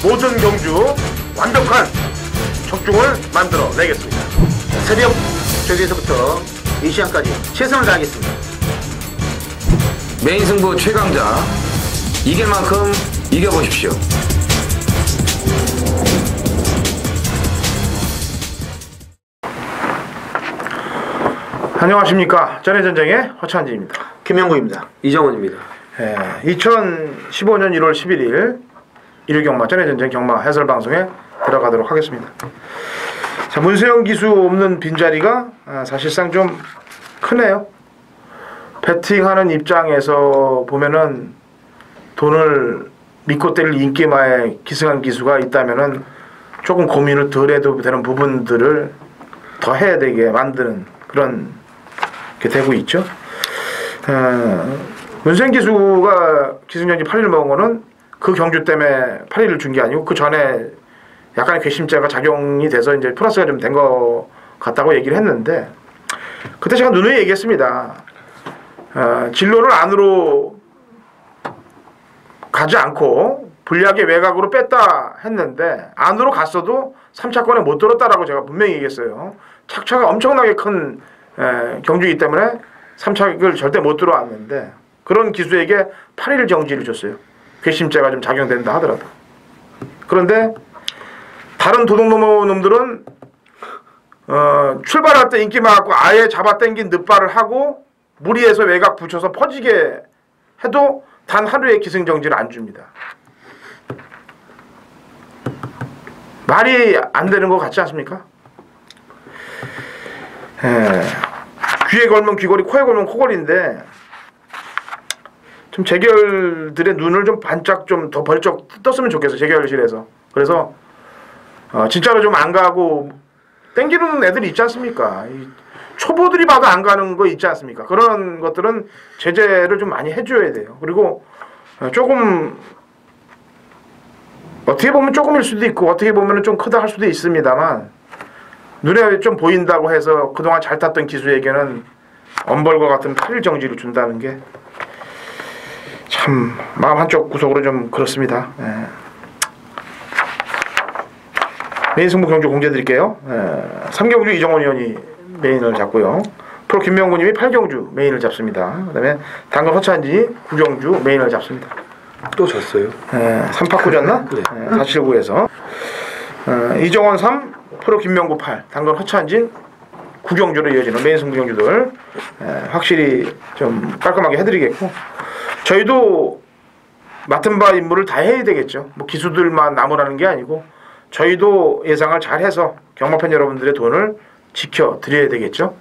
모든 경주 완벽한 적중을 만들어 내겠습니다. 새벽 저기에서부터 이 시간까지 최선을 다하겠습니다. 메인 승부 최강자 이길 만큼 이겨보십시오. 안녕하십니까. 전해전쟁의 허찬지입니다. 김영구입니다. 이정원입니다. 2015년 1월 11일 일요경마 전해전쟁 경마 해설방송에 들어가도록 하겠습니다. 자, 문세영 기수 없는 빈자리가 사실상 좀 크네요. 배팅하는 입장에서 보면은 돈을 믿고 때릴 인기마에 기승한 기수가 있다면은 조금 고민을 덜 해도 되는 부분들을 더 해야 되게 만드는 그런 게 되고 있죠. 문세영 기수가 기승전지 8위를 먹은 거는 그 경주 때문에 8위를 준 게 아니고 그 전에 약간의 괘씸죄가 작용이 돼서 이제 플러스가 좀 된 것 같다고 얘기를 했는데, 그때 제가 누누이 얘기했습니다. 진로를 안으로 가지 않고 불리하게 외곽으로 뺐다 했는데 안으로 갔어도 3차권에 못 들었다라고 제가 분명히 얘기했어요. 착차가 엄청나게 큰 경주이기 때문에 3착을 절대 못 들어왔는데 그런 기수에게 8일 정지를 줬어요. 괘씸죄가 좀 작용된다 하더라도. 그런데 다른 도둑놈들은 출발할 때 인기 많았고 아예 잡아당긴 늑발을 하고 무리해서 외곽 붙여서 퍼지게 해도 단 하루의 기승정지를 안 줍니다. 말이 안 되는 것 같지 않습니까? 귀에 걸면 귀걸이, 코에 걸면 코걸이인데 좀 재결들의 눈을 좀 반짝 좀 더 벌쩍 떴으면 좋겠어요. 재결실에서. 그래서 진짜로 좀 안 가고 땡기는 애들이 있지 않습니까? 초보들이 봐도 안 가는 거 있지 않습니까? 그런 것들은 제재를 좀 많이 해줘야 돼요. 그리고 조금 어떻게 보면 조금일 수도 있고 어떻게 보면 좀 크다 할 수도 있습니다만 눈에 좀 보인다고 해서 그동안 잘 탔던 기수에게는 엄벌과 같은 8일 정지를 준다는 게 참 마음 한쪽 구석으로 좀 그렇습니다. 메인 승부 경주 공지해 드릴게요. 3경주 이정원 의원이 메인을 잡고요. 프로 김명구님이 8경주 메인을 잡습니다. 그 다음에 당근 허찬지 9경주 메인을 잡습니다. 또 졌어요? 3파 졌나? 네. 479에서 이정원 3, 프로 김명구 8, 당근 허찬진 9경주로 이어지는 메인 승부 경주들 확실히 좀 깔끔하게 해드리겠고, 저희도 맡은 바 임무를 다 해야 되겠죠. 뭐 기수들만 남으라는 게 아니고 저희도 예상을 잘해서 경마팬 여러분들의 돈을 지켜드려야 되겠죠.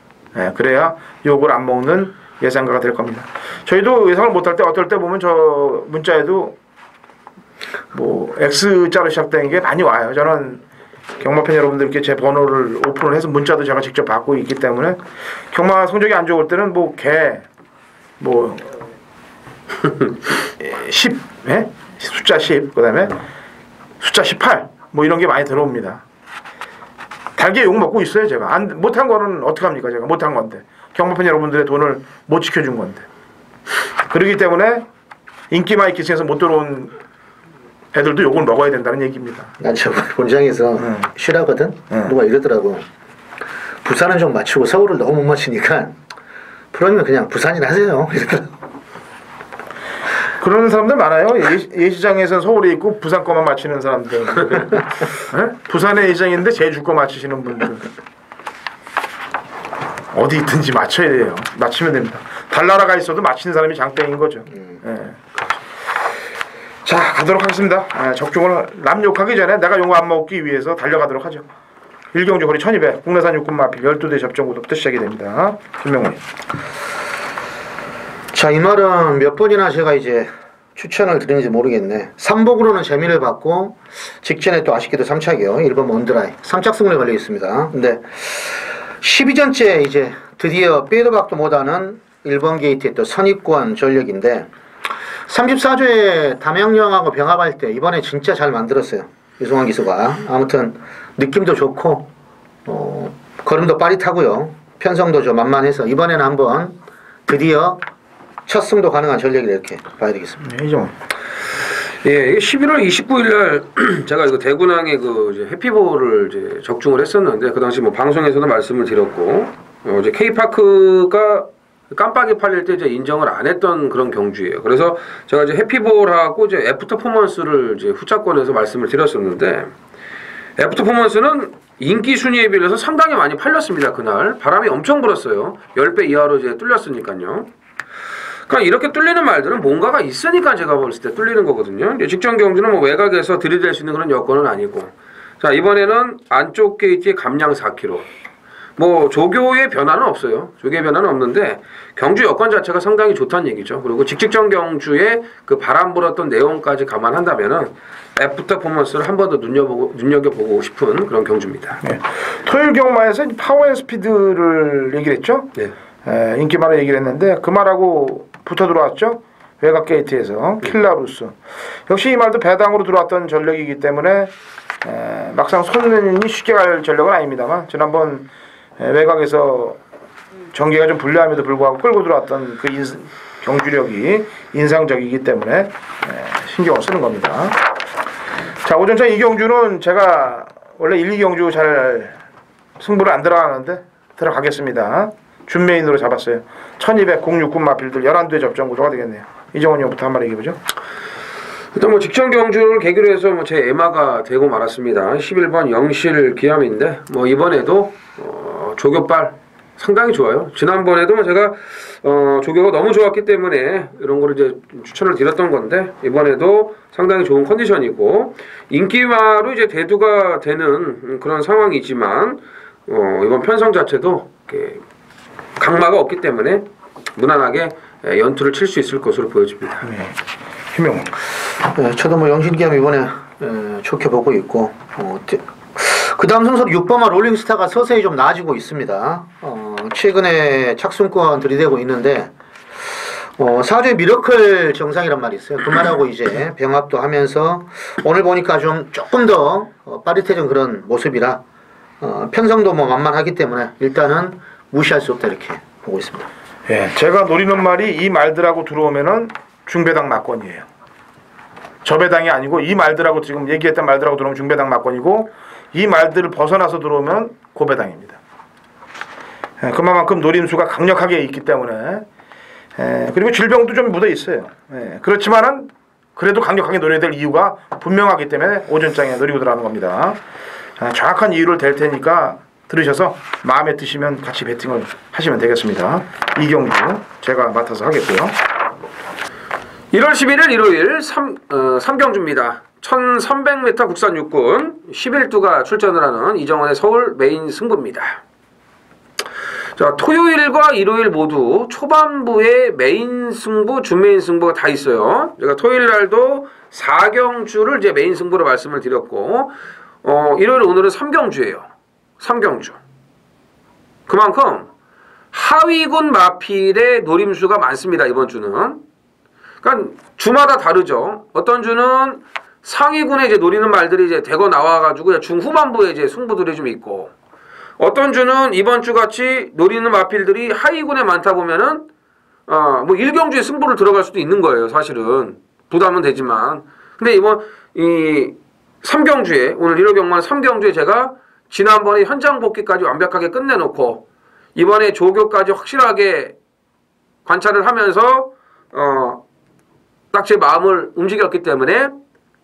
그래야 욕을 안 먹는 예상가가 될 겁니다. 저희도 예상을 못할 때 어떨 때 보면 저 문자에도 뭐 X자로 시작된 게 많이 와요. 저는 경마팬 여러분들께 제 번호를 오픈을 해서 문자도 제가 직접 받고 있기 때문에 경마 성적이 안 좋을 때는 뭐 개, 뭐 10, 숫자 10, 그 다음에 숫자 18 뭐 이런 게 많이 들어옵니다. 달게 욕 먹고 있어요. 제가 못한 거는 어떡합니까? 제가 못한 건데 경마팬 여러분들의 돈을 못 지켜준 건데. 그렇기 때문에 인기마이 기승에서 못 들어온 애들도 욕을 먹어야 된다는 얘기입니다. 난 저번에 본장에서 쉬라거든? 누가 이러더라고. 부산은 좀 맞추고 서울을 너무 못 맞추니까 프로님은 그냥 부산이나 하세요. 이러더라고. 그런 사람들 많아요. 예시장에서는 서울에 있고 부산 거만 맞히는 사람들. 부산에 예시장인데 제주 거 맞히시는 분들. 어디 있든지 맞춰야 돼요. 맞추면 됩니다. 달나라가 있어도 맞히는 사람이 장땡인 거죠. 자, 가도록 하겠습니다. 적중을 남 욕하기 전에 내가 욕 안 먹기 위해서 달려가도록 하죠. 1경주 거리 1200 국내산 육군 마필 12대 접전구부터 시작이 됩니다. 김명훈. 자, 이 말은 몇 번이나 제가 이제 추천을 드리는지 모르겠네. 3복으로는 재미를 받고 직전에 또 아쉽게도 3착이요. 1번 먼드라이 3착 승리에 걸려 있습니다. 근데 12전째 이제 드디어 빼도 박도 못하는 1번 게이트의 또 선입관 전력인데 34조에 담양령하고 병합할 때 이번에 진짜 잘 만들었어요. 유승환 기수가. 아무튼 느낌도 좋고 걸음도 빠릿하고요. 편성도 좀 만만해서 이번에는 한번 드디어 첫 승도 가능한 전력이라 이렇게 봐야 되겠습니다. 네, 이정. 예, 이게 11월 29일 날 제가 이거 대구낭에 그 이제 해피볼을 이제 적중을 했었는데 그 당시 뭐 방송에서도 말씀을 드렸고 이제 K파크가 깜빡이 팔릴 때 이제 인정을 안 했던 그런 경주예요. 그래서 제가 이제 해피볼하고 이제 애프터포먼스를 이제 후차권에서 말씀을 드렸었는데 애프터포먼스는 인기 순위에 비해서 상당히 많이 팔렸습니다. 그날 바람이 엄청 불었어요. 10배 이하로 이제 뚫렸으니까요. 그러니까 이렇게 뚫리는 말들은 뭔가가 있으니까 제가 봤을 때 뚫리는 거거든요. 이제 직전 경주는 뭐 외곽에서 들이댈 수 있는 그런 여건은 아니고, 자 이번에는 안쪽 게이트의 감량 4km. 뭐 조교의 변화는 없어요. 조교의 변화는 없는데 경주 여건 자체가 상당히 좋다는 얘기죠. 그리고 직직전 경주에 그 바람 불었던 내용까지 감안한다면은 애프터 퍼포먼스를 한 번 더 눈여겨보고 싶은 그런 경주입니다. 네. 토요일 경마에서 파워 앤 스피드를 얘기를 했죠. 네. 인기말을 얘기를 했는데 그 말하고 붙어 들어왔죠. 외곽 게이트에서 킬라루스. 역시 이 말도 배당으로 들어왔던 전력이기 때문에 막상 손이 쉽게 갈 전력은 아닙니다만 지난번 외곽에서 전개가 좀 불리함에도 불구하고 끌고 들어왔던 그 경주력이 인상적이기 때문에 신경을 쓰는 겁니다. 자, 오전차 이경주는 제가 원래 1, 2경주 잘 승부를 안 들어가는데 들어가겠습니다. 준메인으로 잡았어요. 1200 069 마필들 11대 접전 구도가 되겠네요. 이정원 형부터 한 말 얘기해보죠. 일단 뭐 직전 경주를 계기로 해서 뭐 제 에마가 되고 말았습니다. 11번 영실 기암인데 뭐 이번에도 조교빨 상당히 좋아요. 지난번에도 뭐 제가 조교가 너무 좋았기 때문에 이런 거를 이제 추천을 드렸던 건데 이번에도 상당히 좋은 컨디션이고 인기마로 이제 대두가 되는 그런 상황이지만 이번 편성 자체도 이렇게 강마가 없기 때문에 무난하게 연투를 칠 수 있을 것으로 보여집니다. 네. 희명. 저도 뭐 영신기암 이번에 좋게 보고 있고 그 다음 순서로 6번마 롤링스타가 서서히 좀 나아지고 있습니다. 최근에 착순권 들이대고 있는데 4주에 미러클 정상이란 말이 있어요. 그 말하고 이제 병합도 하면서 오늘 보니까 좀 조금 더 빠릿해진 그런 모습이라 편성도 뭐 만만하기 때문에 일단은 무시할 수 없다 이렇게 보고 있습니다. 예, 제가 노리는 말이 이 말들하고 들어오면은 중배당 막권이에요. 저배당이 아니고 이 말들하고 지금 얘기했던 말들하고 들어오면 중배당 막권이고 이 말들을 벗어나서 들어오면 고배당입니다. 예, 그만큼 노림수가 강력하게 있기 때문에 그리고 질병도 좀 묻어 있어요. 예, 그렇지만은 그래도 강력하게 노려야 될 이유가 분명하기 때문에 오전장에 노리고 들어가는 겁니다. 정확한 이유를 댈 테니까 들으셔서 마음에 드시면 같이 배팅을 하시면 되겠습니다. 이경주 제가 맡아서 하겠고요. 1월 11일 일요일 3경주입니다. 1300m 국산 육군 11두가 출전을 하는 이정원의 서울 메인 승부입니다. 자, 토요일과 일요일 모두 초반부에 메인 승부, 준메인 승부가 다 있어요. 제가 토요일 날도 4경주를 이제 메인 승부로 말씀을 드렸고 일요일 오늘은 3경주예요. 3경주. 그만큼 하위군 마필의 노림수가 많습니다. 이번 주는. 그러니까 주마다 다르죠. 어떤 주는 상위군에 이제 노리는 말들이 이제 대거 나와가지고 중후반부에 이제 승부들이 좀 있고, 어떤 주는 이번 주 같이 노리는 마필들이 하위군에 많다 보면은 뭐 1경주에 승부를 들어갈 수도 있는 거예요. 사실은 부담은 되지만. 근데 이번 이 3경주에 오늘 1월 경마는 3경주에 제가 지난번에 현장 복귀까지 완벽하게 끝내놓고 이번에 조교까지 확실하게 관찰을 하면서 딱 제 마음을 움직였기 때문에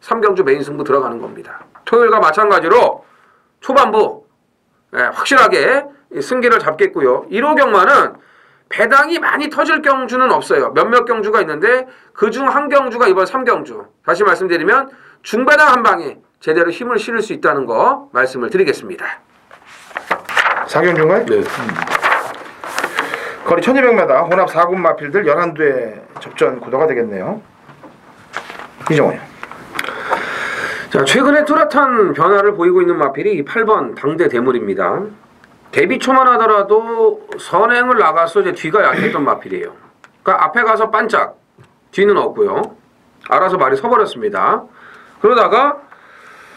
3경주 메인 승부 들어가는 겁니다. 토요일과 마찬가지로 초반부 확실하게 승기를 잡겠고요. 1호 경마는 배당이 많이 터질 경주는 없어요. 몇몇 경주가 있는데 그중 한 경주가 이번 3경주. 다시 말씀드리면 중배당 한 방에 제대로 힘을 실을 수 있다는 거 말씀을 드리겠습니다. 4경주인가요? 네. 거리 1200m 혼합 4군 마필들 11두의 접전 구도가 되겠네요. 이정원이요. 자, 최근에 뚜렷한 변화를 보이고 있는 마필이 8번 당대 대물입니다. 데뷔초만 하더라도 선행을 나가서 이제 뒤가 약했던 마필이에요. 그러니까 앞에 가서 반짝, 뒤는 없고요. 알아서 말이 서버렸습니다. 그러다가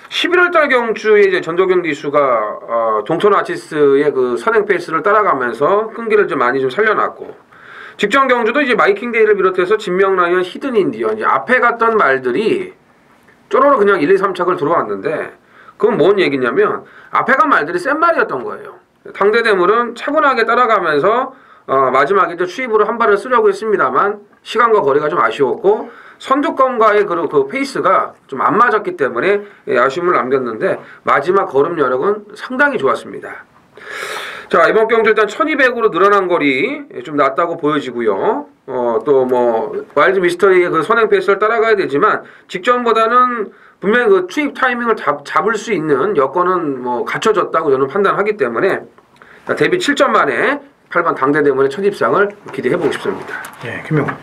11월달 경주에 이제 전도경 기수가 동턴 아티스트의 그 선행 페이스를 따라가면서 끈기를 좀 많이 좀 살려놨고, 직전 경주도 이제 마이킹 데이를 비롯해서 진명라이언, 히든 인디언 이제 앞에 갔던 말들이 쪼로로 그냥 1, 2, 3착을 들어왔는데 그건 뭔 얘기냐면 앞에 간 말들이 센 말이었던 거예요. 당대대물은 차분하게 따라가면서 마지막에 이제 추입으로 한 발을 쓰려고 했습니다만 시간과 거리가 좀 아쉬웠고 선두권과의 그 페이스가 좀 안 맞았기 때문에 아쉬움을 남겼는데 마지막 걸음 여력은 상당히 좋았습니다. 자, 이번 경주 일단 1200으로 늘어난 거리 좀 낮다고 보여지고요. 또 뭐 와일드 미스터리의 그 선행 페이스를 따라가야 되지만 직전보다는 분명히 그 투입 타이밍을 잡을 수 있는 여건은 뭐 갖춰졌다고 저는 판단하기 때문에 데뷔 7점 만에 8번 당대대문의 첫 입상을 기대해보고 싶습니다. 예, 김명훈.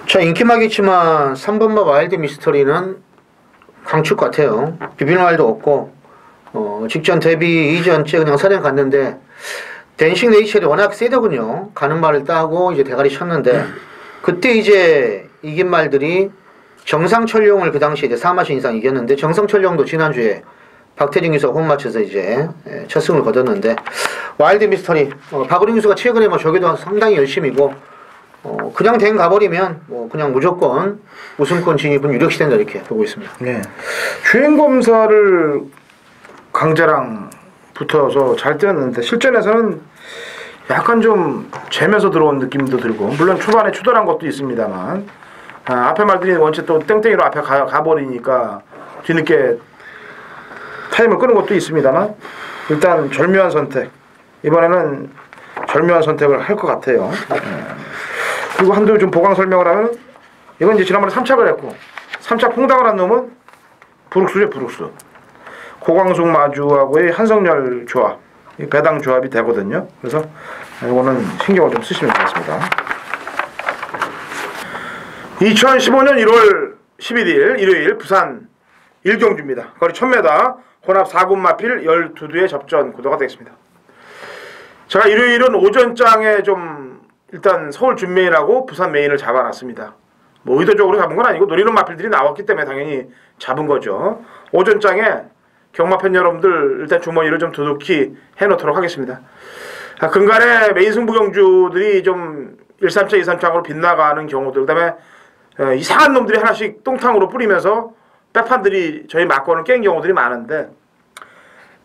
자, 인기마겠지만 3번마 와일드 미스터리는 강축 같아요. 비빌 말도 없고 직전 데뷔 이전째 그냥 선행 갔는데 댄싱 네이처리 워낙 세더군요. 가는 말을 따고 이제 대가리 쳤는데 그때 이제 이긴 말들이 정상철용을 그 당시에 이제 4마신 이상 이겼는데 정상철용도 지난주에 박태진 기수가 홈 맞춰서 이제 첫 승을 거뒀는데 와일드 미스터리 박우림 기수가 최근에 뭐 저기도 상당히 열심이고 그냥 댕 가버리면 뭐 그냥 무조건 우승권 진입은 유력시 된다 이렇게 보고 있습니다. 네. 주행 검사를 강자랑 붙어서 잘 뛰었는데 실전에서는 약간 좀 재면서 들어온 느낌도 들고 물론 초반에 추돌한 것도 있습니다만 앞에 말들이 원체 또 땡땡이로 앞에 가버리니까 뒤늦게 타임을 끄는 것도 있습니다만 일단 절묘한 선택 이번에는 절묘한 선택을 할 것 같아요. 그리고 한두 좀 보강 설명을 하면 이건 이제 지난번에 3착을 했고 3착 퐁당을 한 놈은 브룩스죠. 브룩스 고광숙 마주하고의 한성열 조합 이 배당 조합이 되거든요. 그래서 이거는 신경을 좀 쓰시면 되겠습니다. 2015년 1월 11일 일요일 부산 1경주입니다. 거리 1000m 혼합 4군 마필 12두의 접전 구도가 되겠습니다. 제가 일요일은 오전장에 좀 일단 서울 준메인하고 부산 메인을 잡아놨습니다. 뭐 의도적으로 잡은 건 아니고 노리는 마필들이 나왔기 때문에 당연히 잡은 거죠. 오전장에 경마 팬 여러분들 일단 주머니를 좀 두둑히 해놓도록 하겠습니다. 근간에 메인 승부 경주들이 좀 1-3차, 2-3차로 빗나가는 경우들 그 다음에 이상한 놈들이 하나씩 똥탕으로 뿌리면서 백판들이 저희 막권을 깬 경우들이 많은데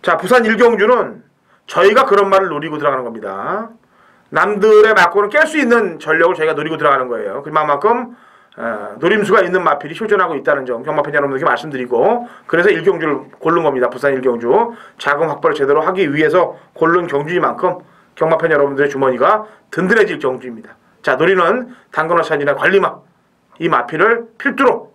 자 부산 1경주는 저희가 그런 말을 노리고 들어가는 겁니다. 남들의 막권을 깰 수 있는 전력을 저희가 노리고 들어가는 거예요. 그만큼 노림수가 있는 마필이 효전하고 있다는 점 경마팬 여러분들께 말씀드리고 그래서 1경주를 고른 겁니다. 부산 1경주 자금 확보를 제대로 하기 위해서 고른 경주이만큼 경마팬 여러분들의 주머니가 든든해질 경주입니다. 자 노리는 당근어찬이나 관리마 이 마필을 필두로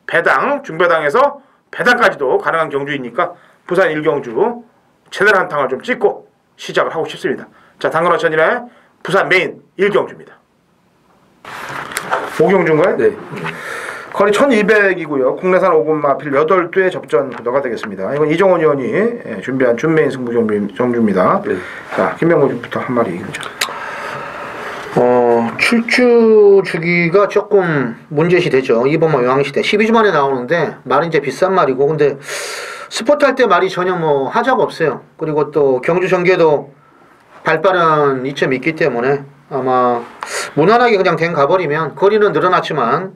배당, 중배당에서 배당까지도 가능한 경주이니까 부산 1경주 제대로 한탕을 좀 찍고 시작을 하고 싶습니다. 자 당근어찬이나 부산 메인 1경주입니다. 5경주인가요? 네. 거리 1200이고요. 국내산 5군 마필 8두의 접전 구도가 되겠습니다. 이건 이정원 의원이 준비한 준메인 승부 경주입니다. 네. 자 김명호부터 한 마리 얘기해보죠. 출주 주기가 조금 문제시 되죠. 이번 요항시대 12주 만에 나오는데 말은 이제 비싼 말이고 근데 스포트 할 때 말이 전혀 뭐 하자가 없어요. 그리고 또 경주 전개도 발빠른 이점이 있기 때문에 아마 무난하게 그냥 댕 가버리면 거리는 늘어났지만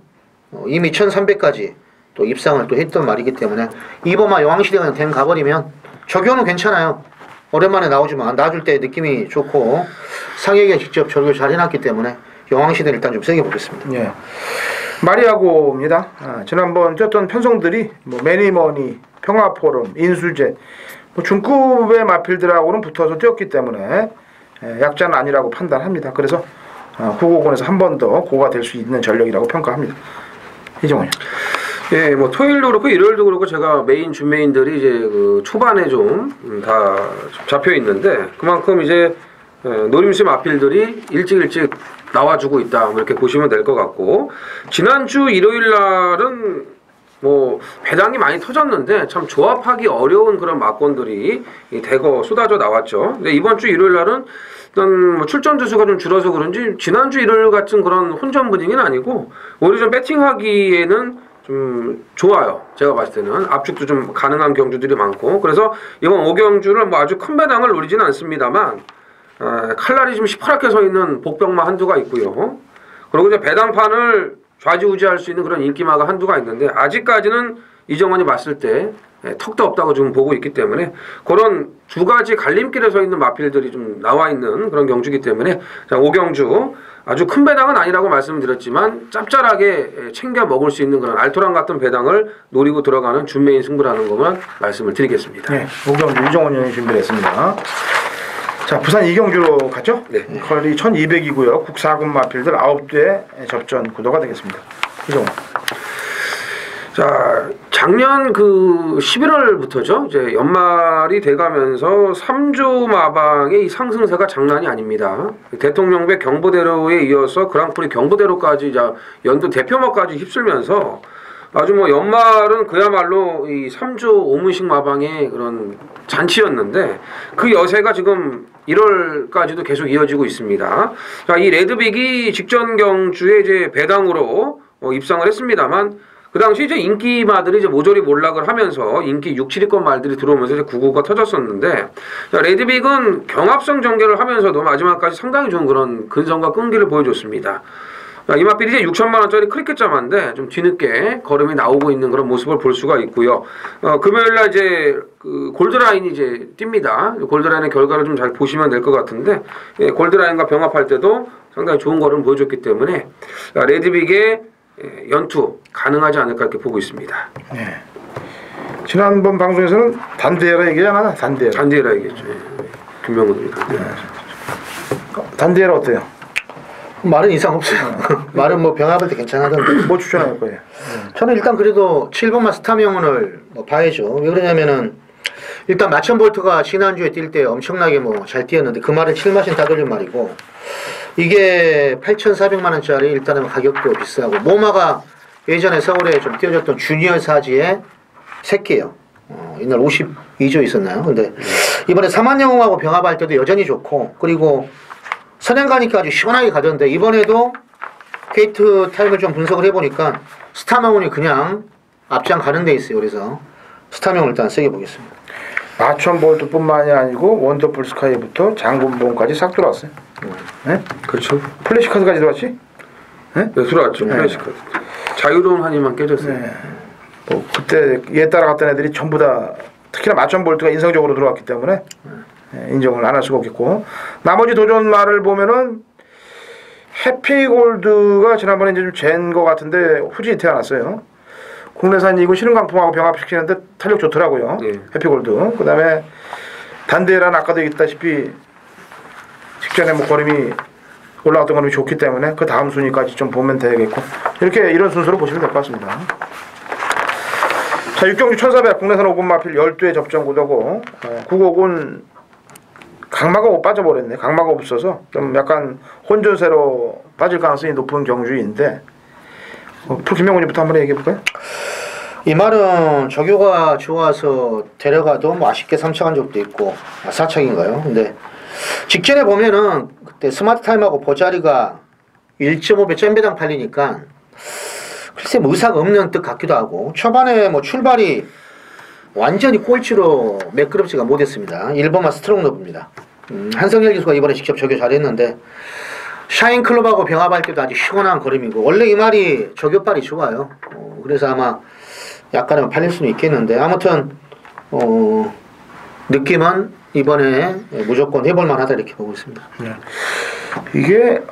이미 1300까지 또 입상을 또 했던 말이기 때문에 이번만 요항시대 그냥 댕 가버리면 적용은 괜찮아요. 오랜만에 나오지만 놔줄 때 느낌이 좋고 상혁이가 직접 절교 잘 해놨기 때문에 영왕시대를 일단 좀 세게 보겠습니다. 예. 마리아고입니다. 지난번 뛰었던 편성들이 뭐 매니머니, 평화포럼, 인수제 뭐 중급의 마필들하고는 붙어서 뛰었기 때문에 약자는 아니라고 판단합니다. 그래서 후고군에서 한 번 더 고가 될 수 있는 전력이라고 평가합니다. 이정원이요. 예, 뭐 토요일도 그렇고 일요일도 그렇고 제가 메인 준메인들이 이제 그 초반에 좀 다 잡혀 있는데 그만큼 이제 노림수 마필들이 일찍 나와주고 있다 뭐 이렇게 보시면 될 것 같고 지난주 일요일 날은 뭐 배당이 많이 터졌는데 참 조합하기 어려운 그런 막권들이 대거 쏟아져 나왔죠. 근데 이번 주 일요일 날은 일단 뭐 출전 주수가 좀 줄어서 그런지 지난주 일요일 같은 그런 혼전 분위기는 아니고 오히려 좀 배팅하기에는 좀 좋아요. 제가 봤을 때는 압축도 좀 가능한 경주들이 많고 그래서 이번 5경주를 뭐 아주 큰 배당을 노리지는 않습니다만 칼날이 좀 시퍼렇게 서 있는 복병마 한두가 있고요. 그리고 이제 배당판을 좌지우지할 수 있는 그런 인기마가 한두가 있는데 아직까지는 이정원이 봤을 때 턱도 없다고 지금 보고 있기 때문에 그런 두 가지 갈림길에 서 있는 마필들이 좀 나와 있는 그런 경주이기 때문에 자, 오경주 아주 큰 배당은 아니라고 말씀드렸지만 짭짤하게 챙겨 먹을 수 있는 그런 알토란 같은 배당을 노리고 들어가는 준메인 승부라는 것만 말씀을 드리겠습니다. 네, 오경주 이정원 형이 준비를 했습니다. 자, 부산 이경주로 갔죠? 네. 컬이 1200이고요. 국사군 마필들 9대 접전 구도가 되겠습니다. 이정원. 자, 작년 그 11월부터죠. 이제 연말이 돼가면서 3조 마방의 이 상승세가 장난이 아닙니다. 대통령배 경보대로에 이어서 그랑프리 경보대로까지 연도 대표막까지 휩쓸면서 아주 뭐 연말은 그야말로 이 3조 오문식 마방의 그런 잔치였는데 그 여세가 지금 1월까지도 계속 이어지고 있습니다. 자, 이 레드빅이 직전 경주에 이제 배당으로 입상을 했습니다만 그 당시 이제 인기마들이 이제 모조리 몰락을 하면서 인기 6, 7위권 말들이 들어오면서 이제 9구가 터졌었는데 자, 레드빅은 경합성 전개를 하면서도 마지막까지 상당히 좋은 그런 근성과 끈기를 보여줬습니다. 자, 이 마필이 이제 6천만 원짜리 크리켓 자마인데 좀 뒤늦게 걸음이 나오고 있는 그런 모습을 볼 수가 있고요. 금요일날 이제 그 골드라인이 이제 뜁니다. 골드라인의 결과를 좀 잘 보시면 될 것 같은데 골드라인과 병합할 때도 상당히 좋은 걸음을 보여줬기 때문에 레드빅의 연투 가능하지 않을까 이렇게 보고 있습니다. 네. 지난번 방송에서는 단대라 얘기잖아. 단대라. 단대라 얘기했죠. 김명훈이 단대라. 단대라 어때요? 말은 이상 없어요. 말은 뭐 병합할 때 괜찮하던데. 뭐 추천할 거예요? 저는 일단 그래도 7번마 스타명운을 뭐 봐야죠. 왜 그러냐면은 일단 마천볼트가 지난주에 뛸 때 엄청나게 뭐 잘 뛰었는데 그 말은 7마신 따돌린 말이고 이게 8,400만 원짜리 일단은 가격도 비싸고 모마가 예전에 서울에 좀 뛰어줬던 주니어 사지의 새끼예요. 이날 52조 있었나요? 근데 이번에 삼한영웅하고 병합할 때도 여전히 좋고 그리고 선행 가니까 아주 시원하게 가던데 이번에도 게이트 타임을 좀 분석을 해보니까 스타명운이 그냥 앞장 가는 데 있어요. 그래서 스타명운을 일단 세게 보겠습니다. 마천볼트뿐만이 아니고 원더풀 스카이부터 장군봉까지 싹 들어왔어요. 네? 그렇죠. 플래시 카드까지 들어왔지? 네, 들어왔죠. 네. 플래시 카드. 자유로운 한이만 깨졌어요. 네. 뭐 그때 얘 따라갔던 애들이 전부 다 특히나 마천볼트가 인상적으로 들어왔기 때문에 인정을 안 할 수가 없겠고 나머지 도전말을 보면은 해피골드가 지난번에 이제 좀 잰 것 같은데 후진이 태어났어요. 국내산이고 신흥광풍하고 병합시키는데 탄력 좋더라고요. 예. 해피골드. 그 다음에 단대란 아까도 얘기했다시피 직전에 뭐 걸음이 올라갔던 걸음이 좋기 때문에 그 다음 순위까지 좀 보면 되겠고 이렇게 이런 순서로 보시면 될 것 같습니다. 자, 6경주 1400 국내산 5군 마필 12회 접전 구도고 9곡은 강마가 빠져버렸네. 강마가 없어서 좀 약간 혼전세로 빠질 가능성이 높은 경주인데 김명훈님부터 한번 얘기해볼까요? 이 말은 조교가 좋아서 데려가도 뭐 아쉽게 3착한 적도 있고 4착인가요? 근데 직전에 보면은 그때 스마트 타임하고 보자리가 1.5배 잼배당 팔리니까 글쎄 뭐 의사가 없는 뜻 같기도 하고 초반에 뭐 출발이 완전히 꼴찌로 매끄럽지가 못했습니다. 1번만 스트롱 러브입니다. 한성열 기수가 이번에 직접 조교 잘했는데 샤인클럽하고 병합할 때도 아주 시원한 걸음이고 원래 이 말이 조교빨이 좋아요. 그래서 아마 약간은 팔릴 수는 있겠는데 아무튼 느낌은 이번에 무조건 해볼만 하다 이렇게 보고 있습니다. 네. 이게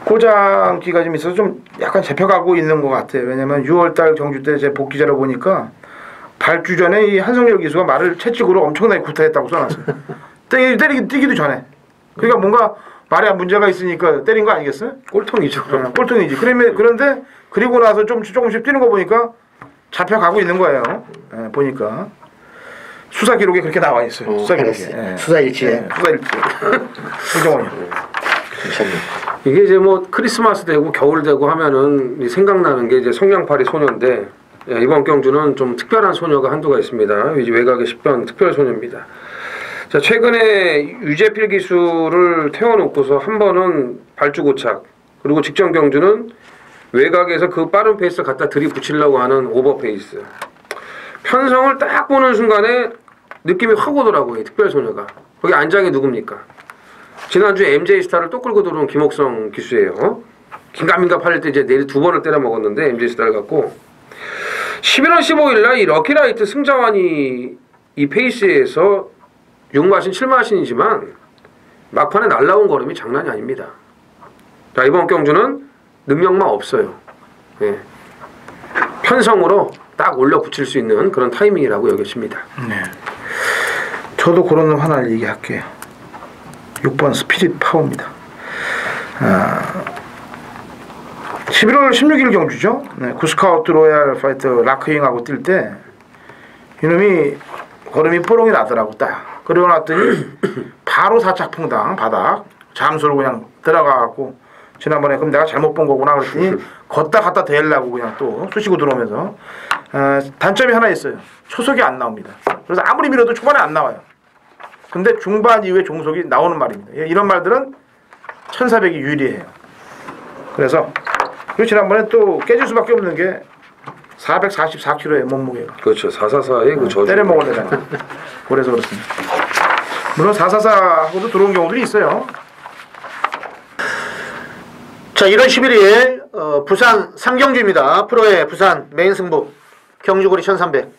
고장기가 좀 있어서 좀 약간 잡혀가고 있는 것 같아요. 왜냐면 6월달 경주 때 제 복귀자를 보니까 발주 전에 이 한성열 기수가 말을 채찍으로 엄청나게 구타했다고 써놨어요. 뛰기도 전에. 그러니까 뭔가 말에 문제가 있으니까 때린 거 아니겠어요? 꼴통이죠. 꼴통이지. 그런데 그리고 나서 좀 조금씩 뛰는 거 보니까 잡혀가고 있는 거예요. 보니까 수사 기록에 그렇게 나와 있어요. 수사 기록에. 수사 일지에. 수사 일지에. 이정원이. 이게 이제 뭐 크리스마스 되고 겨울 되고 하면은 생각나는 게 이제 성냥팔이 소녀인데 이번 경주는 좀 특별한 소녀가 한두가 있습니다. 이제 외곽의 10번 특별 소녀입니다. 자, 최근에 유재필 기수를 태워놓고서 한 번은 발주고착 그리고 직전 경주는 외곽에서 그 빠른 페이스를 갖다 들이붙이려고 하는 오버페이스 편성을 딱 보는 순간에 느낌이 확 오더라고요. 특별 소녀가. 거기 안장이 누굽니까? 지난주에 MJ 스타를 또 끌고 들어온 김옥성 기수예요. 긴가민가 팔릴 때 이제 내리 2번을 때려 먹었는데 MJ 스타를 갖고 11월 15일 날 이 럭키라이트 승자환이 이 페이스에서 6마신 7마신이지만 막판에 날라온 걸음이 장난이 아닙니다. 자, 이번 경주는 능력만 없어요. 예. 편성으로 딱 올려 붙일 수 있는 그런 타이밍이라고 여겨집니다. 네. 저도 그런 놈 하나를 얘기할게요. 6번 스피릿 파워입니다. 11월 16일 경주죠. 네, 구스카우트 로얄 파이터 라크잉하고 뛸 때 이놈이 걸음이 뽀롱이 나더라고 딱. 그러고 났더니 바로 사착풍당 바닥 잠수로 그냥 들어가고 지난번에 그럼 내가 잘못 본 거구나 그랬더니 걷다 갖다 대려고 그냥 또 쑤시고 들어오면서 단점이 하나 있어요. 초속이 안 나옵니다. 그래서 아무리 밀어도 초반에 안 나와요. 근데 중반 이후에 종속이 나오는 말입니다. 이런 말들은 1400이 유리해요. 그래서 그리고 지난번에 또 깨질 수밖에 없는 게 444kg의 몸무게가. 그렇죠. 444의 그 저주. 때려 먹어내잖아. 그래서 그렇습니다. 물론 444하고도 들어온 경우들이 있어요. 자, 1월 11일 부산 삼경주입니다. 프로의 부산 메인 승부 경주거리 1300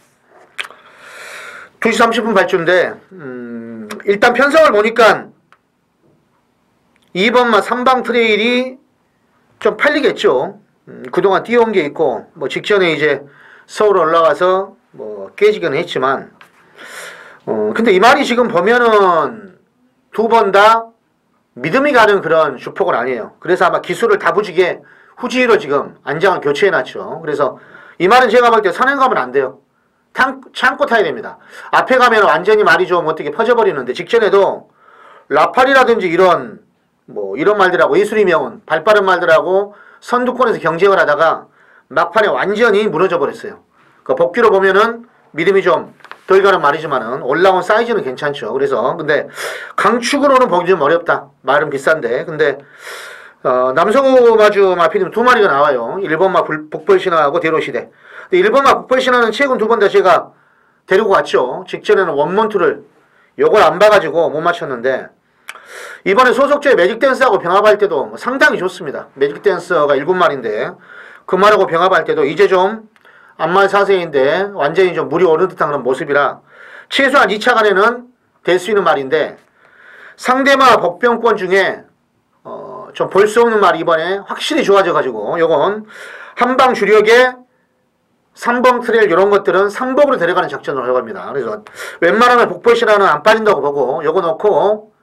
2시 30분 발주인데 일단 편성을 보니까 2번마 3방 트레일이 좀 팔리겠죠. 그동안 뛰어온 게 있고 뭐 직전에 이제 서울 올라가서 뭐 깨지기는 했지만 근데 이 말이 지금 보면은 2번 다 믿음이 가는 그런 주폭은 아니에요. 그래서 아마 기술을 다부지게 후지로 지금 안장을 교체해놨죠. 그래서 이 말은 제가 볼 때 선행 가면 안 돼요. 참고 타야 됩니다. 앞에 가면 완전히 말이 좀 어떻게 퍼져버리는데 직전에도 라팔이라든지 이런 뭐 이런 말들하고 예술이 명은 발빠른 말들하고 선두권에서 경쟁을 하다가 막판에 완전히 무너져 버렸어요. 그 복귀로 보면은 믿음이 좀 덜 가는 말이지만은 올라온 사이즈는 괜찮죠. 그래서 근데 강축으로는 보기 좀 어렵다. 말은 비싼데 근데 남성우 마주 마피님 2마리가 나와요. 1번마 북벌신화하고 대로시대. 근데 1번마 북벌신화는 최근 2번 다 제가 데리고 갔죠. 직전에는 원몬투를 요걸 안 봐가지고 못 맞췄는데 이번에 소속주의 매직댄스하고 병합할 때도 상당히 좋습니다. 매직댄서가 7마리인데 그 말하고 병합할 때도 이제 좀 안말 사세인데 완전히 좀 물이 오른 듯한 그런 모습이라 최소한 2차간에는 될 수 있는 말인데 상대마 복병권 중에 좀 볼 수 없는 말이 이번에 확실히 좋아져가지고 요건 한방 주력에 3번 트레일 이런 것들은 3복으로 데려가는 작전을 할 겁니다. 그래서 웬만하면 복벌신화는 안 빠진다고 보고 요거 놓고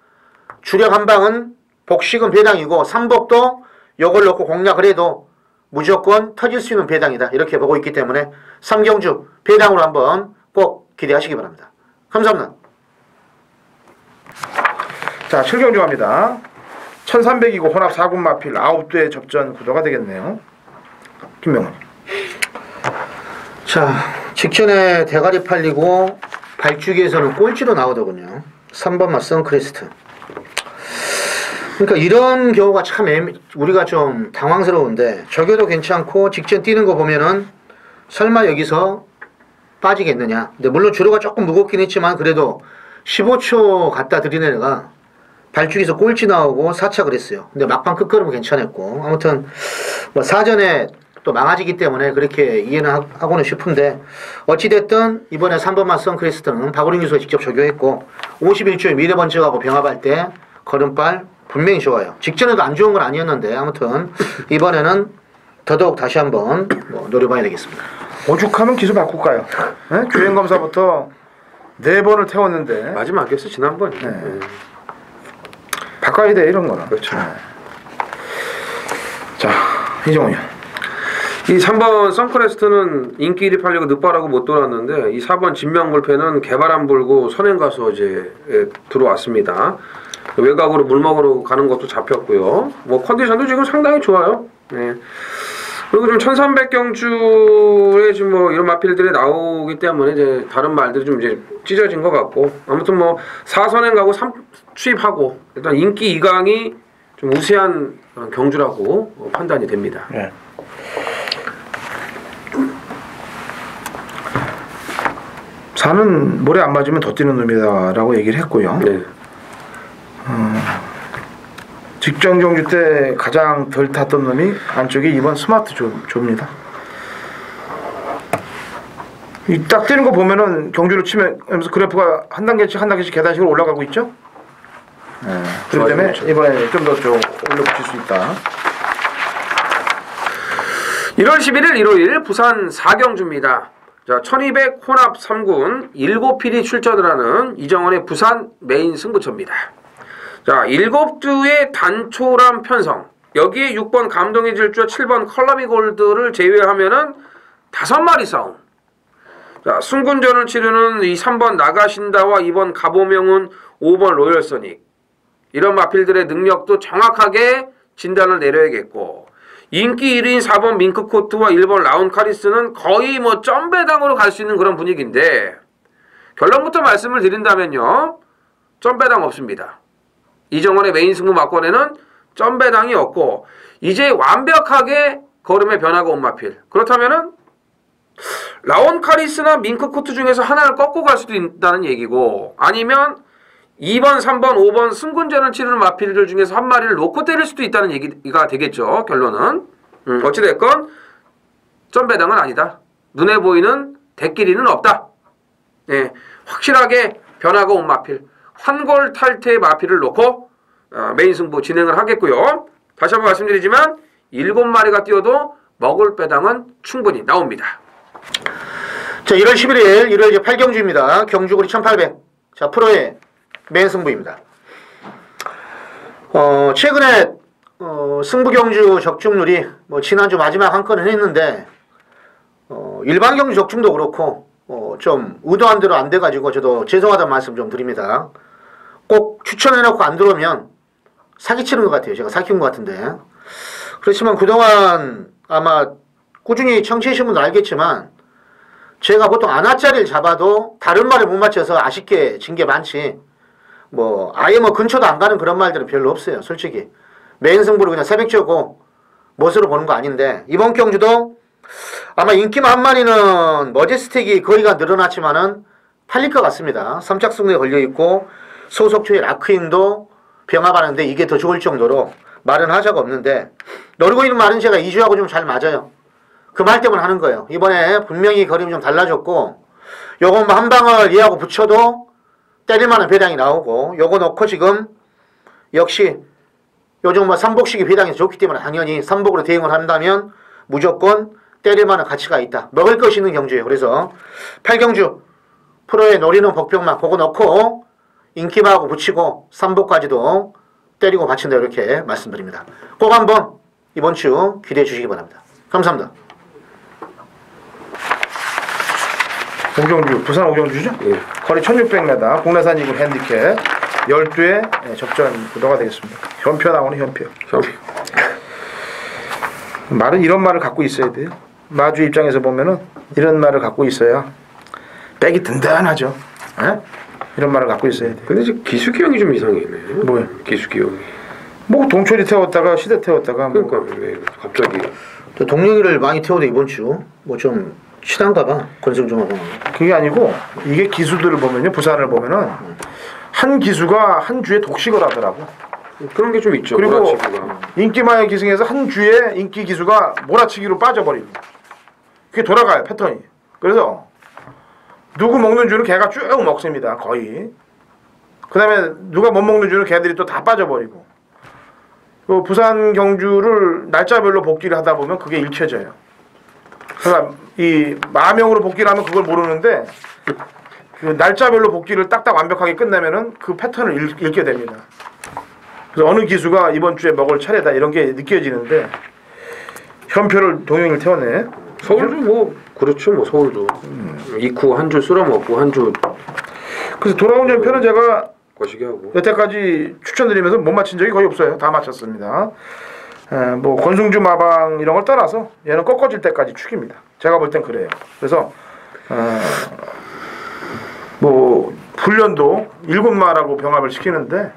주력 한방은 복식은 배당이고 3복도 요걸 놓고 공략을 해도 무조건 터질 수 있는 배당이다. 이렇게 보고 있기 때문에 삼경주 배당으로 한번 꼭 기대하시기 바랍니다. 감사합니다. 자, 7경주 갑니다. 1300이고 혼합 4군 마필 9대 접전 구도가 되겠네요. 김명훈. 자, 직전에 대가리 팔리고 발주기에서는 꼴찌로 나오더군요. 3번마 선크레스트. 그러니까 이런 경우가 참 우리가 좀 당황스러운데 저겨도 괜찮고 직전 뛰는 거 보면은 설마 여기서 빠지겠느냐. 근데 물론 주로가 조금 무겁긴 했지만 그래도 15초 갖다 들이내가 발주기에서 꼴찌 나오고 4차 그랬어요. 근데 막판 끝걸음은 괜찮았고 아무튼 뭐 사전에 또 망아지기 때문에 그렇게 이해는 하고는 싶은데 어찌됐든 이번에 3번마 선크레스트는 박우린 교수가 직접 적용했고 51초에 미래번쩍하고 병합할 때 걸음발 분명히 좋아요. 직전에도 안 좋은 건 아니었는데 아무튼 이번에는 더더욱 다시 한번 노려봐야 되겠습니다. 오죽하면 기술 바꿀까요? 네? 주행검사부터 4번을 태웠는데 마지막이었어 지난번. 네. 바꿔야 돼 이런 거는. 그렇죠. 네. 자, 이정훈이요. 이 3번 선크레스트는 인기 1위 팔리고 늦바라고 못 돌았는데 이 4번 진명불패는 개발 안 불고 선행 가서 이제 들어왔습니다. 외곽으로 물 먹으러 가는 것도 잡혔고요. 뭐 컨디션도 지금 상당히 좋아요. 네. 그리고 좀 1300경주에 지금 뭐 이런 마필들이 나오기 때문에 이제 다른 말들이 좀 이제 찢어진 것 같고 아무튼 뭐 4선행 가고 3취입하고 일단 인기 2강이 좀 우세한 경주라고 판단이 됩니다. 네. 사는 모래 안 맞으면 더 뛰는 놈이다라고 얘기를 했고요. 네. 직전 경주 때 가장 덜 탔던 놈이 안쪽에 이번 스마트 조입니다. 이 딱 뛰는 거 보면은 경주를 치면 그래프가 한 단계씩 계단식으로 올라가고 있죠. 그렇기 때문에 이번에 좀 더 좀 올려붙일 수 있다. 1월 11일 일요일 부산 4경주입니다. 자, 1200 혼합 3군 7필이 출전을 하는 이정원의 부산 메인 승부처입니다. 자, 7주의 단초람 편성, 여기에 6번 감동의 질주와 7번 컬러미 골드를 제외하면은 5마리 싸움. 자, 승군전을 치르는 이 3번 나가신다와 2번 가보명은 5번 로열소닉. 이런 마필들의 능력도 정확하게 진단을 내려야겠고, 인기 1위인 4번 밍크코트와 1번 라운카리스는 거의 뭐 점배당으로 갈 수 있는 그런 분위기인데, 결론부터 말씀을 드린다면요, 점배당 없습니다. 이정원의 메인 승부 막권에는 점배당이 없고, 이제 완벽하게 걸음의 변화가 온 마필. 그렇다면은 라온카리스나 밍크코트 중에서 하나를 꺾고 갈 수도 있다는 얘기고, 아니면 2번, 3번, 5번 승군전을 치르는 마필들 중에서 한 마리를 놓고 때릴 수도 있다는 얘기가 되겠죠. 결론은. 어찌됐건 점배당은 아니다. 눈에 보이는 대끼리는 없다. 예, 확실하게 변화가 온 마필, 환골탈퇴의 마필을 놓고 메인 승부 진행을 하겠고요. 다시 한번 말씀드리지만 7마리가 뛰어도 먹을 배당은 충분히 나옵니다. 자, 1월 11일 일요일 이제 8경주입니다. 경주고리 1800. 자, 프로의 메인 승부입니다. 최근에 승부 경주 적중률이 뭐 지난주 마지막 한 건은 했는데 일반 경주 적중도 그렇고 좀 의도한 대로 안 돼가지고 저도 죄송하다는 말씀 좀 드립니다. 꼭 추천해놓고 안 들어오면 사기치는 것 같아요. 제가 사기친 것 같은데. 그렇지만 그동안 아마 꾸준히 청취하신 분도 알겠지만 제가 보통 안아짜리를 잡아도 다른 말을 못 맞춰서 아쉽게 진 게 많지, 뭐 아예 뭐 근처도 안 가는 그런 말들은 별로 없어요. 솔직히 메인 승부를 그냥 새벽주고 멋으로 보는 거 아닌데, 이번 경주도 아마 인기만 한 마리는 머제스틱이 거리가 늘어났지만은 팔릴 것 같습니다. 3짝 승부에 걸려있고 소속초의 라크인도 병합하는데 이게 더 좋을 정도로 말은 하자가 없는데, 노리고 있는 말은 제가 2주하고 좀 잘 맞아요. 그 말 때문에 하는 거예요. 이번에 분명히 거림이 좀 달라졌고, 요거 뭐 한 방을 얘하고 붙여도 때릴만한 배당이 나오고, 요거 놓고 지금 역시 요즘 뭐 삼복식이 배당이 좋기 때문에 당연히 삼복으로 대응을 한다면 무조건 때릴만한 가치가 있다. 먹을 것이 있는 경주예요. 그래서 8경주 프로에 노리는 복병만 그거 넣고 인기마하고 붙이고 삼복까지도 때리고 바친다, 이렇게 말씀드립니다. 꼭 한번 이번 주 기대해 주시기 바랍니다. 감사합니다. 오경주, 부산 오경주죠? 예. 거리 1600m, 국내산 2군 핸디캡 12회 접전 구도가 되겠습니다. 현표 나오는 현표. 말은 이런 말을 갖고 있어야 돼요. 마주 입장에서 보면은 이런 말을 갖고 있어야 백이 든든하죠. 에? 이런 말을 갖고 있어야 돼요. 근데 지금 기수기 형이 좀 이상해. 뭐야? 기수기 형이. 뭐 동철이 태웠다가 시대 태웠다가 뭐. 그러니까 왜 갑자기. 저 동료기를 많이 태워도 이번 주 뭐 좀 친한가 봐. 건승 좀 하고. 그게 아니고 이게 기수들을 보면요, 부산을 보면은 한 기수가 한 주에 독식을 하더라고. 그런 게 좀 있죠. 그리고 몰아치기가. 인기마의 기승에서 한 주에 인기 기수가 몰아치기로 빠져버리고 그게 돌아가요, 패턴이. 그래서 누구 먹는 주는 걔가 쭉 먹습니다, 거의. 그 다음에 누가 못 먹는 주는 걔들이 또 다 빠져버리고. 그 부산 경주를 날짜별로 복귀를 하다 보면 그게 읽혀져요. 그러니까 이 마명으로 복귀를 하면 그걸 모르는데 그 날짜별로 복귀를 딱딱 완벽하게 끝내면은 그 패턴을 읽게 됩니다. 그래서 어느 기수가 이번 주에 먹을 차례다 이런 게 느껴지는데, 현표를 동영이를 태웠네. 서울도 뭐 그렇죠. 뭐 서울도 이쿠 한 줄 쓸어 먹고 한 줄 그래서 돌아온 전표는 제가 거시기 하고. 여태까지 추천드리면서 못 맞힌 적이 거의 없어요. 다 맞췄습니다. 뭐 권승주 마방 이런 걸 떠나서 얘는 꺾어질 때까지 축입니다. 제가 볼 땐 그래요. 그래서 뭐 훈련도 7마라고 병합을 시키는데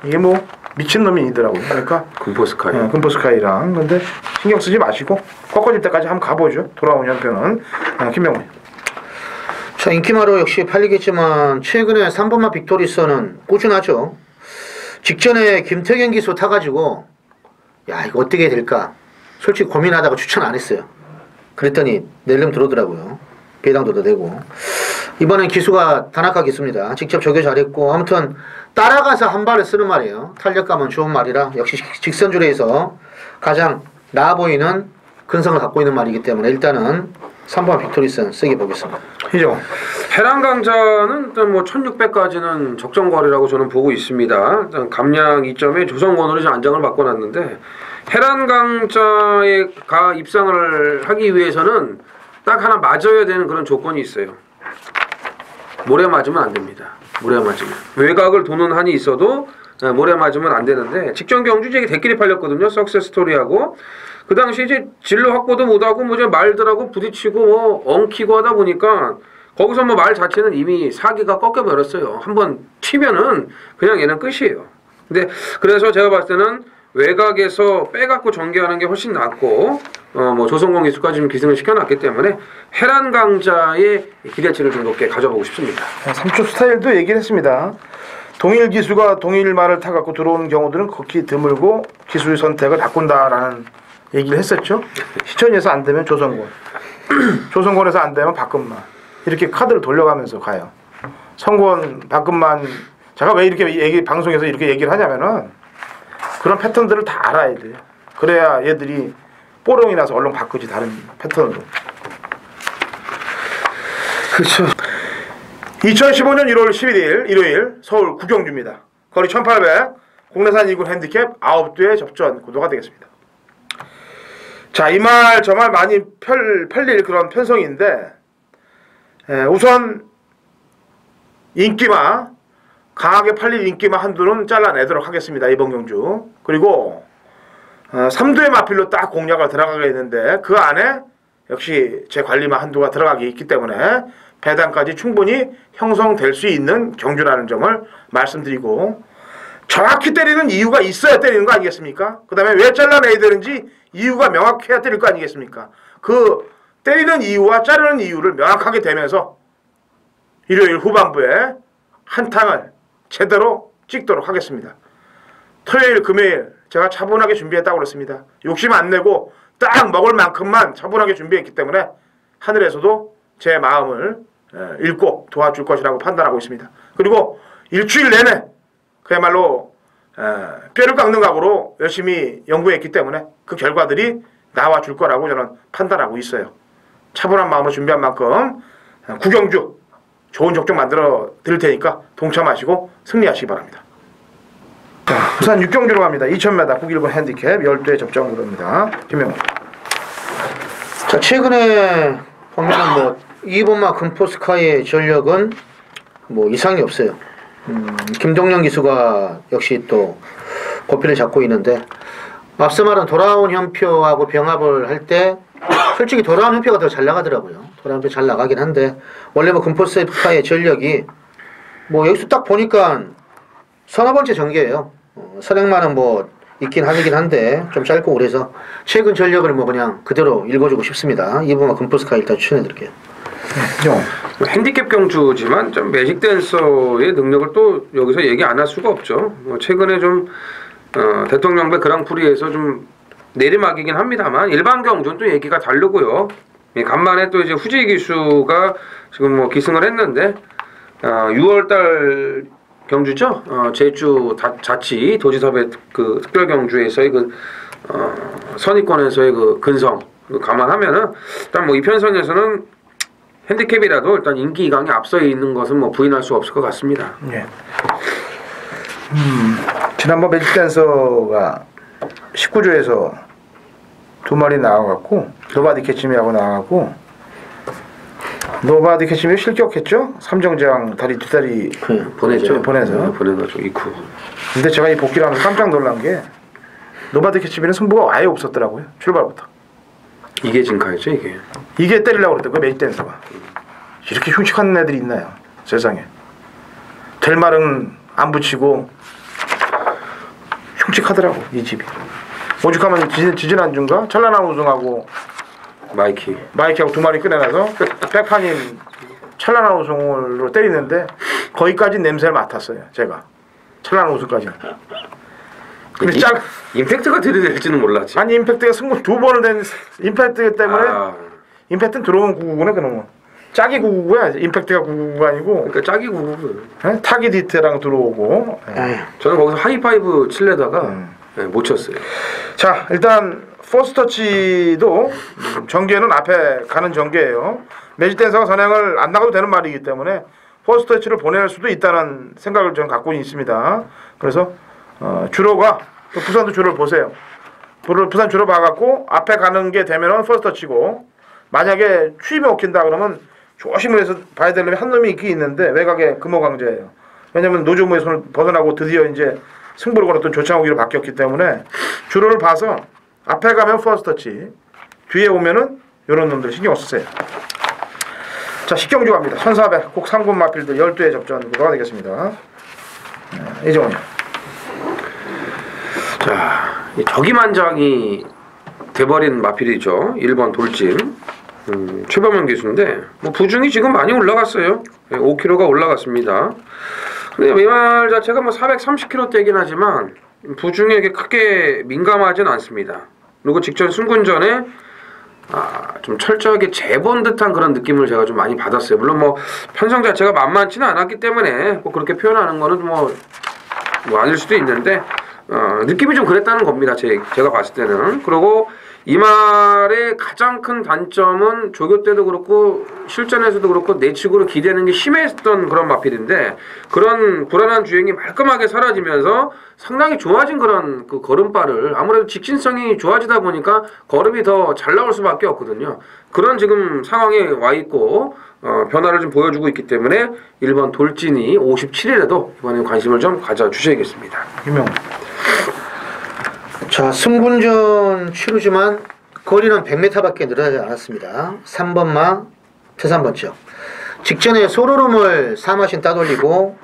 이게 뭐 미친놈이더라고요. 그러니까 금포스카이. 금포스카이랑. 근데 신경 쓰지 마시고 꺾어질 때까지 한번 가보죠. 돌아온 현표는 김명훈. 자, 인기마로 역시 팔리겠지만 최근에 3번마 빅토리스는 꾸준하죠. 직전에 김태경 기수 타가지고 야 이거 어떻게 될까 솔직히 고민하다가 추천 안 했어요. 그랬더니 낼름 들어오더라고요. 배당도도 되고 이번엔 기수가 다나카 기수입니다. 직접 조교 잘했고 아무튼 따라가서 한 발을 쓰는 말이에요. 탄력감은 좋은 말이라 역시 직선주례에서 가장 나아 보이는 근성을 갖고 있는 말이기 때문에 일단은 3번 빅토리슨 쓰게 보겠습니다. 이정원. 해랑강자는 일단 뭐 1600까지는 적정거리라고 저는 보고 있습니다. 일단 감량 2점에 조성권으로 이제 안장을 바꿔놨는데 해랑강자가 입상을 하기 위해서는 딱 하나 맞아야 되는 그런 조건이 있어요. 모래 맞으면 안 됩니다. 모래 맞으면 외곽을 도는 한이 있어도 모래 맞으면 안 되는데 직전 경주 이제 대끼리 팔렸거든요. 석세스 스토리하고 그 당시 이제 진로 확보도 못하고 뭐 이제 말들하고 부딪히고 뭐 엉키고 하다 보니까 거기서 뭐 말 자체는 이미 사기가 꺾여 버렸어요. 한번 튀면은 그냥 얘는 끝이에요. 근데 그래서 제가 봤을 때는 외곽에서 빼갖고 전개하는 게 훨씬 낫고 뭐 조성공 기수까지 기승을 시켜놨기 때문에 해란 강자의 기대치를 좀 높게 가져보고 싶습니다. 3초 스타일도 얘기를 했습니다. 동일 기수가 동일 말을 타갖고 들어오는 경우들은 극히 드물고 기수의 선택을 바꾼다라는 얘기를 했었죠. 시천에서 안 되면 조성권, 조성권에서 안 되면 박근만 이렇게 카드를 돌려가면서 가요. 성권, 박근만 제가 왜 이렇게 방송에서 이렇게 얘기를 하냐면은 그런 패턴들을 다 알아야 돼요. 그래야 얘들이 뽀롱이 나서 얼른 바꾸지 다른 패턴으로. 그렇죠. 2015년 1월 11일 일요일 서울 구경주입니다. 거리 1800 국내산 2군 핸디캡 9대 접전 구도가 되겠습니다. 자, 이 말 저 말 많이 팔릴 그런 편성인데 우선 인기마 강하게 팔릴 인기마 한두는 잘라내도록 하겠습니다. 이번 경주. 그리고 3두의 마필로 딱 공략을 들어가게 있는데 그 안에 역시 제 관리마 한두가 들어가게 있기 때문에 배당까지 충분히 형성될 수 있는 경주라는 점을 말씀드리고 정확히 때리는 이유가 있어야 때리는 거 아니겠습니까? 그 다음에 왜 잘라내야 되는지 이유가 명확해야 때릴 거 아니겠습니까? 그 때리는 이유와 자르는 이유를 명확하게 되면서 일요일 후반부에 한탕을 제대로 찍도록 하겠습니다. 토요일, 금요일 제가 차분하게 준비했다고 그랬습니다. 욕심 안 내고 딱 먹을 만큼만 차분하게 준비했기 때문에 하늘에서도 제 마음을 읽고 도와줄 것이라고 판단하고 있습니다. 그리고 일주일 내내 그야말로 뼈를 깎는 각오로 열심히 연구했기 때문에 그 결과들이 나와줄 거라고 저는 판단하고 있어요. 차분한 마음으로 준비한 만큼 구경주 좋은 적정 만들어 드릴 테니까 동참하시고 승리하시기 바랍니다. 자, 부산 6경주로 갑니다. 2000m 9일분 핸디캡 12회 접전 구도입니다. 김명훈. 자, 최근에 보면은 뭐 이번마 금포스카의 전력은 뭐 이상이 없어요. 김동영 기수가 역시 또 고삐를 잡고 있는데 앞서 말한 돌아온 현표하고 병합을 할 때 솔직히 돌아온 현표가 더 잘 나가더라고요. 돌아온 현표 잘 나가긴 한데 원래 뭐 금포스카의 전력이 뭐 여기서 딱 보니까 서너 번째 전개예요. 선행만은 뭐 있긴 하긴 한데 좀 짧고 그래서 최근 전력을 뭐 그냥 그대로 읽어주고 싶습니다. 이번만 금포스카 일단 추천해드릴게요. 핸디캡 경주지만 좀 매직 댄서의 능력을 또 여기서 얘기 안 할 수가 없죠. 최근에 좀 대통령배 그랑프리에서 좀 내리막이긴 합니다만 일반 경주는 또 얘기가 다르고요. 간만에 또 이제 후지 기수가 지금 뭐 기승을 했는데 6월달 경주죠. 제주 자치 도지사배 그 특별 경주에서의 그 선의권에서의 그 근성 감안하면은 일단 뭐 이 편성에서는 핸디캡이라도 일단 인기 이강에 앞서 있는 것은 뭐 부인할 수 없을 것 같습니다. 예. 지난번 매직 댄서가 19조에서 2마리 나와갖고 노바디 캐치미하고 나와갖고 노바디 캐치미 실격했죠? 삼정장 다리 두 다리 보내죠. 보내서 보내가지고 이쿠. 근데 제가 이 복귀를 하면서 깜짝 놀란 게 노바디 캐치미는 승부가 아예 없었더라고요. 출발부터. 이게 진카였죠 이게. 이게 때리려고 그랬던 거예요. 매직 댄서가. 이렇게 흉측한 애들이 있나요? 세상에. 될 말은 안 붙이고 흉측하더라고 이 집이. 오죽하면 지지난주인가 찬란한 우승하고 마이키하고 2마리 꺼내놔서 백판인 찬란한 우승으로 때리는데 거기까지 냄새를 맡았어요 제가. 찬란한 우승까지. 근데 이- 임팩트가 들이댈지는 몰랐지. 아니 임팩트가 승부 2번을 낸 임팩트 때문에 아, 임팩트는 들어오면 999네 그러면. 짝이 999야. 임팩트가 999가 아니고 그러니까 짝이 구구. 에? 타깃 히트랑 들어오고. 예. 에휴. 저는 거기서 하이파이브 칠래다가 예, 못 쳤어요. 자 일단 포스터치도 전개는 앞에 가는 전개예요. 매직 댄서가 선행을 안 나가도 되는 말이기 때문에 포스터치를 보낼 수도 있다는 생각을 저는 갖고 있습니다. 그래서 주로가 또 부산도 주로를 보세요. 부산 주로 봐갖고 앞에 가는 게 되면은 포스터치고 만약에 추임이 먹힌다 그러면 조심을 해서 봐야 될 놈이 한 놈이 있긴 있는데 외곽에 금호강제예요. 왜냐면 노조무의 손을 벗어나고 드디어 이제 승부를 걸었던 조창욱이로 바뀌었기 때문에 주로를 봐서 앞에 가면 퍼스터치 뒤에 오면은 이런 놈들 신경 쓰세요. 자 10경주 갑니다. 1400 꼭 3군 마필들 12회 접전 구도가 되겠습니다. 이정원이요. 자, 이 저기만장이 돼버린 마필이죠. 1번 돌진. 최범현 기수인데 뭐 부중이 지금 많이 올라갔어요. 5kg가 올라갔습니다. 근데 이 말 자체가 뭐 430kg대긴 하지만 부중에게 크게 민감하진 않습니다. 그리고 직전 승군전에 좀 철저하게 재본 듯한 그런 느낌을 제가 좀 많이 받았어요. 물론 뭐 편성 자체가 만만치는 않았기 때문에 뭐 그렇게 표현하는 거는 뭐 아닐 수도 있는데 느낌이 좀 그랬다는 겁니다. 제가 봤을 때는. 그리고 이 말의 가장 큰 단점은 조교 때도 그렇고 실전에서도 그렇고 내측으로 기대는 게 심했던 그런 마필인데 그런 불안한 주행이 말끔하게 사라지면서 상당히 좋아진 그런 그 걸음발을 아무래도 직진성이 좋아지다 보니까 걸음이 더 잘 나올 수밖에 없거든요. 그런 지금 상황에 와 있고 변화를 좀 보여주고 있기 때문에 1번 돌진이 57일에도 이번에 관심을 좀 가져주셔야겠습니다. 김영. 자, 승군전 치르지만 거리는 100m밖에 늘어나지 않았습니다. 3번마 태산번 지역. 직전에 소로롬을 사마신 따돌리고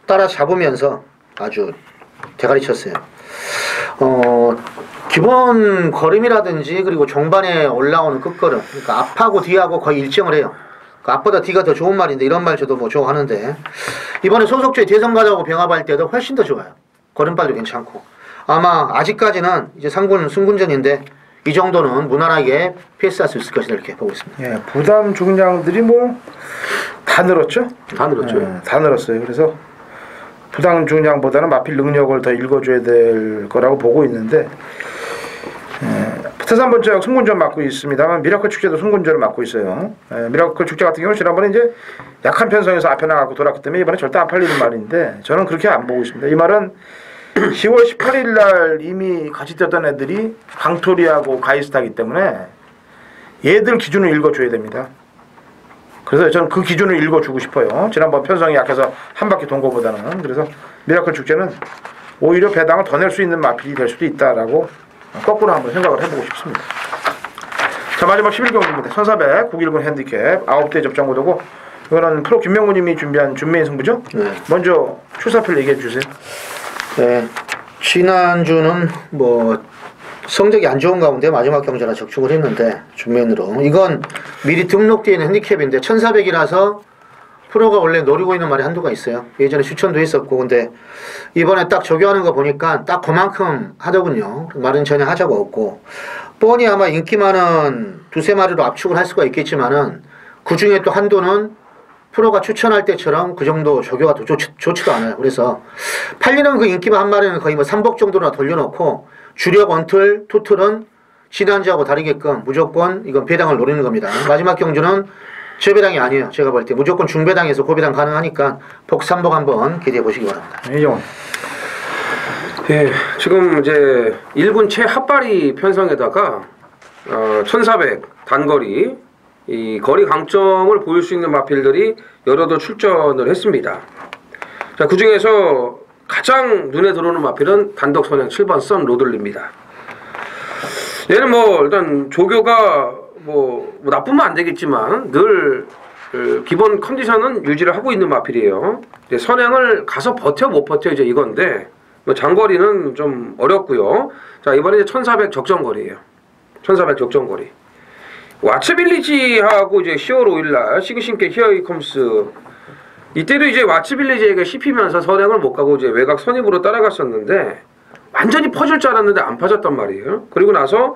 따라잡으면서 아주 대가리 쳤어요. 기본 걸음이라든지 그리고 종반에 올라오는 끝걸음, 그러니까 앞하고 뒤하고 거의 일정을 해요. 그러니까 앞보다 뒤가 더 좋은 말인데 이런 말 저도 뭐 좋아하는데 이번에 소속주에 대성가자고 병합할 때도 훨씬 더 좋아요. 걸음발도 괜찮고. 아마 아직까지는 이제 상군 승군전인데 이 정도는 무난하게 패스할 수 있을 것이다 이렇게 보고 있습니다. 예, 부담 중량들이 뭐 다 늘었죠? 다 늘었죠. 예, 다 늘었어요. 그래서 부담 중량보다는 마필 능력을 더 읽어줘야 될 거라고 보고 있는데 태산 번째 승군전 맡고 있습니다만 미라클 축제도 승군전을 맡고 있어요. 미라클 축제 같은 경우는 지난번에 이제 약한 편성에서 앞에 나가고 돌았기 때문에 이번에 절대 안 팔리는 말인데 저는 그렇게 안 보고 있습니다. 이 말은 10월 18일 날 이미 같이 뛰었던 애들이 강토리하고 가이스타기 때문에 얘들 기준을 읽어줘야 됩니다. 그래서 저는 그 기준을 읽어주고 싶어요. 지난번 편성이 약해서 한 바퀴 돈 거보다는. 그래서 미라클 축제는 오히려 배당을 더 낼 수 있는 마필이 될 수도 있다라고 거꾸로 한번 생각을 해보고 싶습니다. 자 마지막 11경기입니다. 1400 919 핸디캡 9대 접전구도고 이거는 프로 김명무님이 준비한 준메인 승부죠? 네. 먼저 출사표를 얘기해 주세요. 네, 지난주는 뭐 성적이 안 좋은 가운데 마지막 경기나 적중을 했는데 준면으로 이건 미리 등록되어 있는 핸디캡인데 1400이라서 프로가 원래 노리고 있는 말이 한두가 있어요. 예전에 추천도 했었고 근데 이번에 딱 적용하는 거 보니까 딱 그만큼 하더군요. 말은 전혀 하자가 없고 뻔히 아마 인기 많은 두세 마리로 압축을 할 수가 있겠지만은 그 중에 또 한도는 프로가 추천할 때처럼 그 정도 조교가 또 좋지도 않아요. 그래서 팔리는 그 인기만 한 마리는 거의 뭐 3복 정도나 돌려놓고 주력 원틀, 투틀은 지난주하고 다르게끔 무조건 이건 배당을 노리는 겁니다. 마지막 경주는 저배당이 아니에요. 제가 볼 때 무조건 중배당에서 고배당 가능하니까 복삼복 한번 기대해 보시기 바랍니다. 이정원. 예, 지금 이제 1군 최핫발이 편성에다가 1400 단거리 이 거리 강점을 보일 수 있는 마필들이 여러도 출전을 했습니다. 자, 그 중에서 가장 눈에 들어오는 마필은 단독 선행 7번 선 로들리입니다. 얘는 뭐 일단 조교가 뭐 나쁘면 안 되겠지만 늘 기본 컨디션은 유지를 하고 있는 마필이에요. 이제 선행을 가서 버텨 못 버텨 이제 이건데 뭐 장거리는 좀 어렵고요. 자, 이번에 이제 1400 적정거리예요. 1400 적정거리. 왓츠빌리지하고 이제 10월 5일날 시그신께 히어이 컴스 이때도 이제 와치빌리지에게 씹히면서 선행을 못 가고 이제 외곽 선입으로 따라갔었는데 완전히 퍼질 줄 알았는데 안 퍼졌단 말이에요. 그리고 나서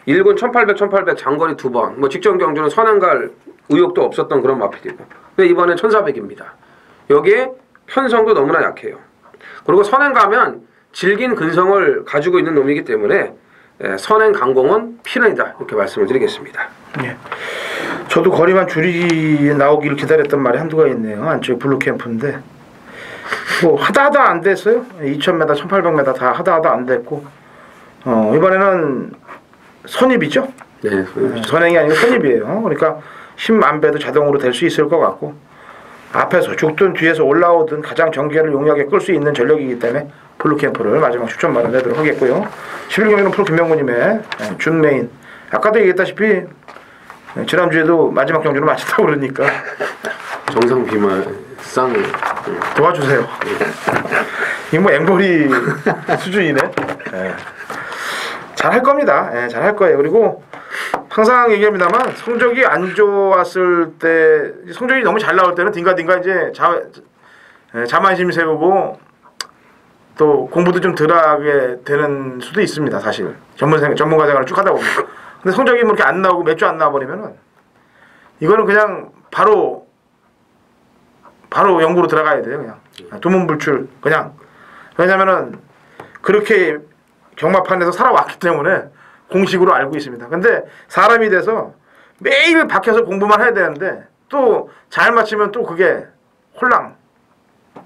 1군 1800, 1800 장거리 2번, 뭐 직전 경주는 선행 갈 의욕도 없었던 그런 마필이고. 근데 이번엔 1400입니다. 여기에 편성도 너무나 약해요. 그리고 선행 가면 질긴 근성을 가지고 있는 놈이기 때문에 선행 강공은 필연이다 이렇게 말씀을 드리겠습니다. 예. 저도 거리만 줄이 나오기를 기다렸던 말이 한두가 있네요. 안쪽 블루캠프인데 뭐 하다 안 됐어요. 2000m, 1800m 다 하다 안 됐고 이번에는 선입이죠. 네. 선행이 아니고 선입이에요. 그러니까 힘 안 빼도 자동으로 될 수 있을 것 같고 앞에서 죽든 뒤에서 올라오든 가장 전개를 용이하게 끌 수 있는 전력이기 때문에 블루캠프를 마지막 추천만을 내도록 하겠고요. 11경기는 프로 김명구님의 준 메인. 아까도 얘기했다시피 지난주에도 마지막 경주를 마쳤다고 그러니까 정상 비말 쌍 도와주세요. 이 뭐 앵벌이 수준이네. 예. 잘할 겁니다. 예, 잘할 거예요. 그리고 항상 얘기합니다만 성적이 안 좋았을 때 성적이 너무 잘 나올 때는 딩가딩가 이제 자만심 세우고 또 공부도 좀 덜 하게 되는 수도 있습니다. 사실 전문가 생활을 쭉 하다 보면. 근데 성적이 뭐 이렇게 안 나오고 몇 주 안 나와 버리면은 이거는 그냥 바로 연구로 들어가야 돼요. 그냥 두문불출 그냥. 왜냐면은 그렇게 경마판에서 살아왔기 때문에 공식으로 알고 있습니다. 근데 사람이 돼서 매일 박혀서 공부만 해야 되는데 또 잘 맞추면 또 그게 홀랑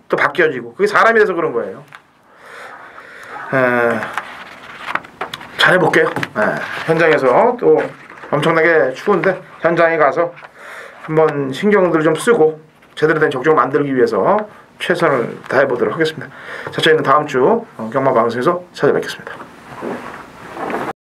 또 바뀌어지고 그게 사람이 돼서 그런 거예요. 잘해볼게요. 현장에서 또 엄청나게 추운데 현장에 가서 한번 신경들 좀 쓰고 제대로 된 적정 만들기 위해서 최선을 다해보도록 하겠습니다. 자, 저희는 다음 주 경마방송에서 찾아뵙겠습니다.